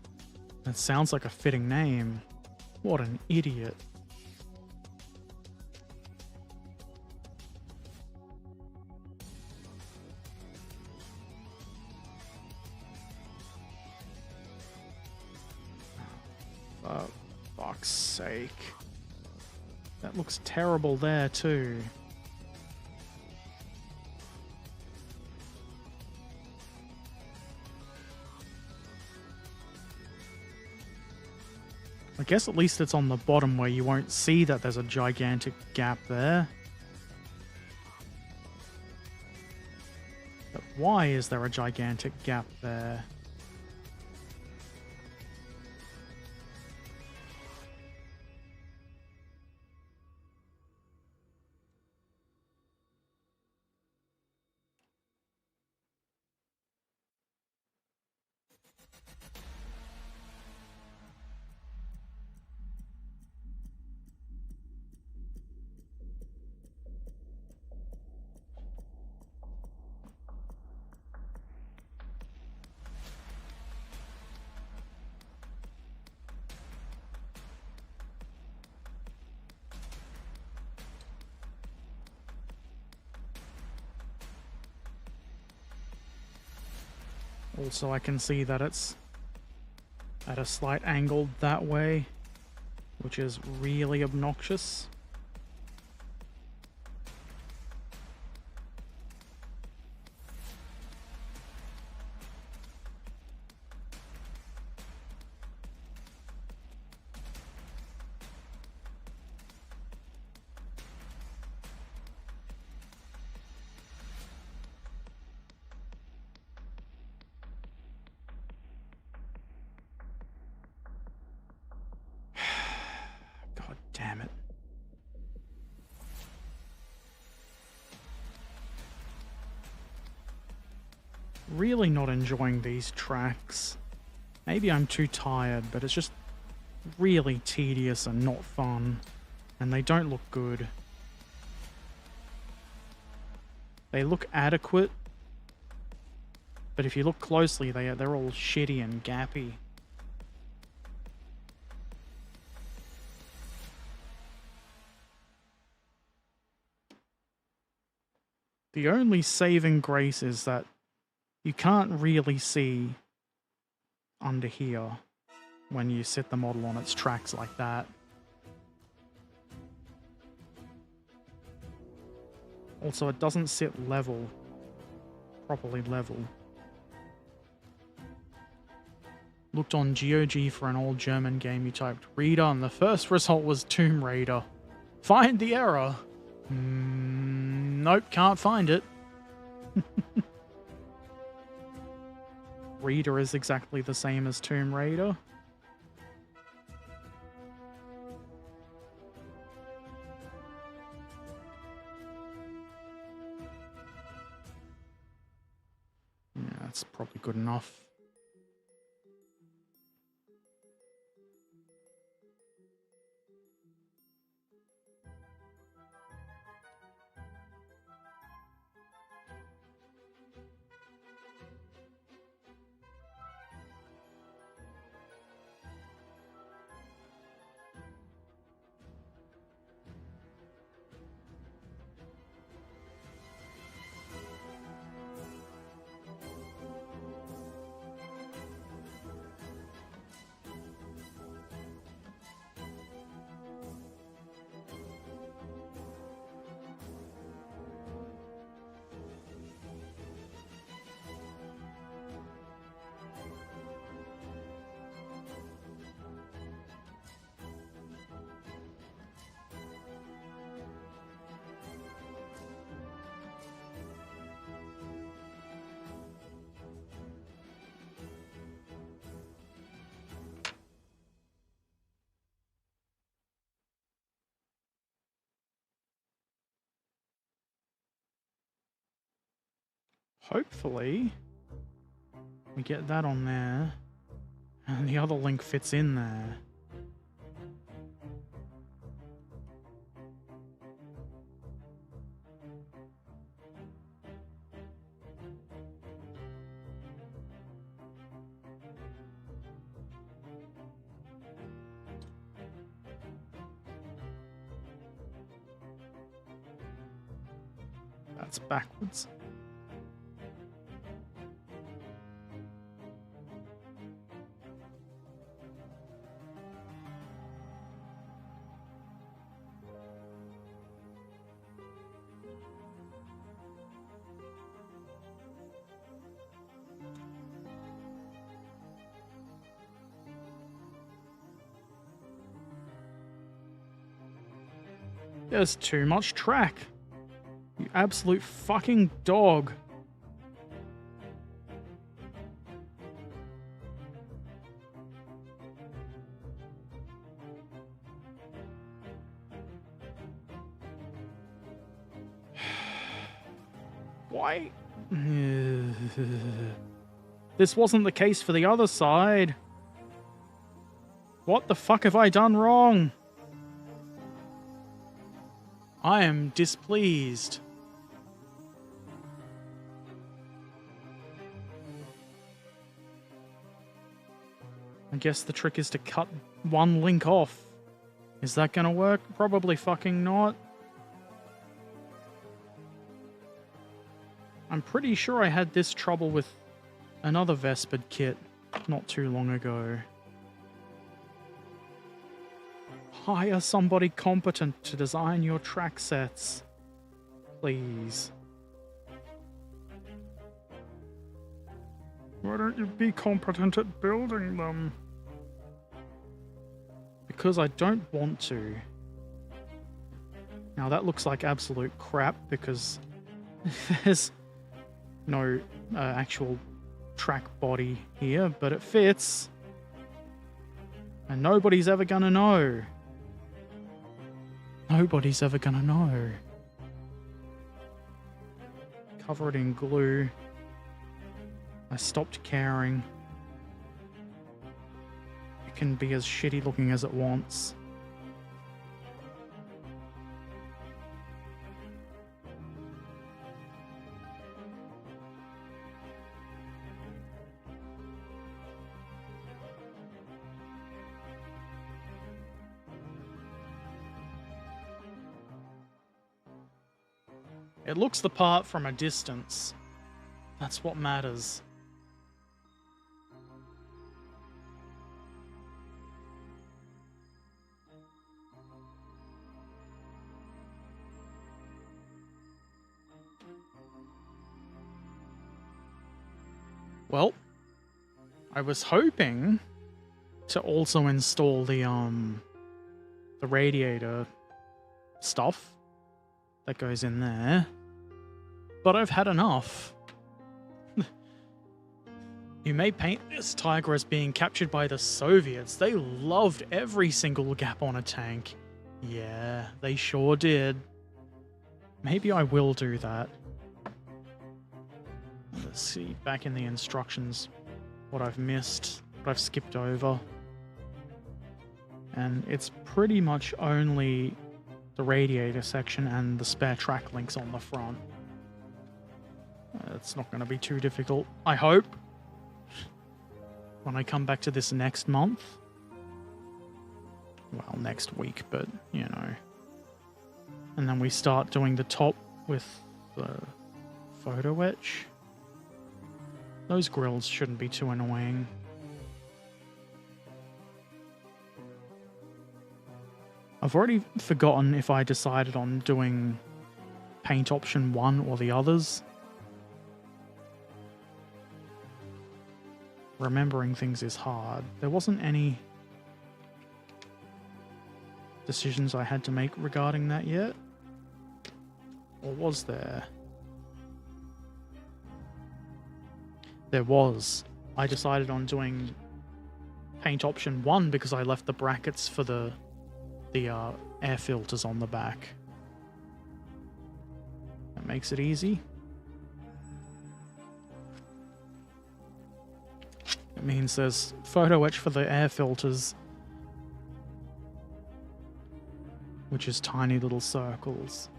That sounds like a fitting name. What an idiot. For fuck's sake. That looks terrible there, too. I guess at least it's on the bottom where you won't see that there's a gigantic gap there. But why is there a gigantic gap there? Also, I can see that it's at a slight angle that way, which is really obnoxious. Damn it. Really not enjoying these tracks. Maybe I'm too tired, but it's just really tedious and not fun. And they don't look good. They look adequate, But if you look closely, they're all shitty and gappy. The only saving grace is that you can't really see under here when you sit the model on its tracks like that. Also, it doesn't sit level, properly level. Looked on GOG for an old German game, you typed Reader, and the first result was Tomb Raider. Find the error. Nope, can't find it. Reader is exactly the same as Tomb Raider. Yeah, that's probably good enough. Hopefully, we get that on there, and the other link fits in there. That's backwards. There's too much track. You absolute fucking dog. Why? This wasn't the case for the other side. What the fuck have I done wrong? I am displeased. I guess the trick is to cut one link off. Is that gonna work? Probably fucking not. I'm pretty sure I had this trouble with another Vespid kit not too long ago. Hire somebody competent to design your track sets. Please. Why don't you be competent at building them? Because I don't want to. Now that looks like absolute crap because there's no actual track body here, but it fits. And nobody's ever gonna know. Nobody's ever gonna know. Cover it in glue. I stopped caring. It can be as shitty looking as it wants. It looks the part from a distance. That's what matters. Well, I was hoping to also install the radiator stuff that goes in there, but I've had enough. You may paint this Tiger as being captured by the Soviets. They loved every single gap on a tank. Yeah, they sure did. Maybe I will do that. Let's see, back in the instructions, what I've missed, what I've skipped over. And it's pretty much only the radiator section and the spare track links on the front. It's not going to be too difficult, I hope. When I come back to this next month. Well, next week, but, you know. And then we start doing the top with the photo etch. Those grills shouldn't be too annoying. I've already forgotten if I decided on doing paint option 1 or the others. Remembering things is hard. There wasn't any decisions I had to make regarding that yet. Or was there? There was. I decided on doing paint option 1 because I left the brackets for the air filters on the back. That makes it easy. It means there's photo etch for the air filters, which is tiny little circles.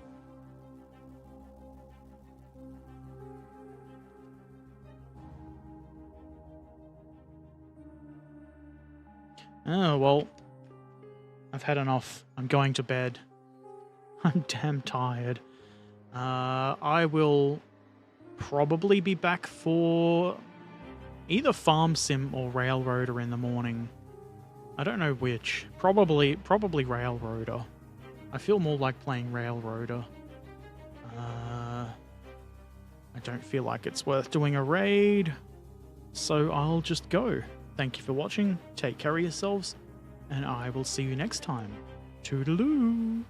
Oh, well, I've had enough. I'm going to bed. I'm damn tired. I will probably be back for either Farm Sim or Railroader in the morning. I don't know which. Probably Railroader. I feel more like playing Railroader. I don't feel like it's worth doing a raid, so I'll just go. Thank you for watching, take care of yourselves, and I will see you next time. Toodaloo!